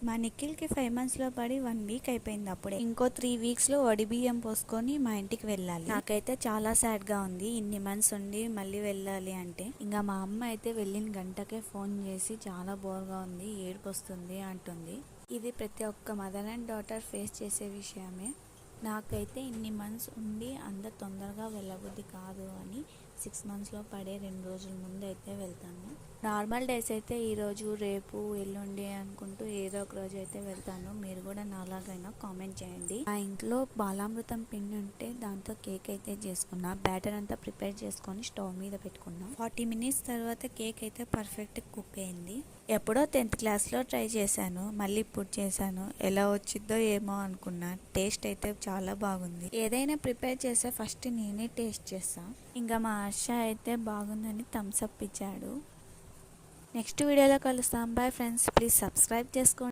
మా నిఖిల్కి 5 monthsలో పడి 1 week అయిపోయింది. అప్పుడే ఇంకో 3 weeksలో వడి బియ్యం పోసుకొని మా ఇంటికి వెళ్ళాలి. నాకైతే చాలా సాడ్గా ఉంది. ఇన్ని మంత్స్ ఉండి మళ్ళీ వెళ్ళాలి అంటే. ఇంకా మా అమ్మ అయితే వెళ్ళిన గంటకే ఫోన్ చేసి చాలా బోర్గా ఉంది, ఏడుపు వస్తుంది అంటుంది. ఇది ప్రతి ఒక్క మదర్ అండ్ డాటర్ ఫేస్ చేసే విషయమే. నాకైతే ఇన్ని మంత్స్ ఉండి అంత తొందరగా వెళ్ళబుద్ధి కాదు అని 6 monthsలో పడే 2 రోజుల ముందు అయితే వెళ్తాను. నార్మల్ డేస్ అయితే ఈరోజు రేపు ఎల్లుండి అనుకుంటూ ఏదో ఒక రోజు అయితే వెళ్తాను. మీరు కూడా నాలాగైనా కామెంట్ చేయండి. మా ఇంట్లో బాలామృతం పిండి ఉంటే దాంతో కేక్ అయితే చేసుకున్నా. బ్యాటర్ అంతా ప్రిపేర్ చేసుకొని స్టవ్ మీద పెట్టుకున్నా. 40 minutes తర్వాత కేక్ అయితే పర్ఫెక్ట్ కుక్ అయింది. ఎప్పుడో 10th క్లాస్లో ట్రై చేశాను, మళ్ళీ ఇప్పుడు చేశాను. ఎలా వచ్చిందో ఏమో అనుకున్నా. టేస్ట్ అయితే చాలా బాగుంది. ఏదైనా ప్రిపేర్ చేస్తే ఫస్ట్ నేనే టేస్ట్ చేస్తాను. ఇంకా మా హర్ష అయితే బాగుందని థమ్స్ అప్ ఇచ్చాడు. నెక్స్ట్ వీడియోలో కలుస్తాం. బాయ్ ఫ్రెండ్స్, ప్లీజ్ సబ్స్క్రైబ్ చేసుకోండి.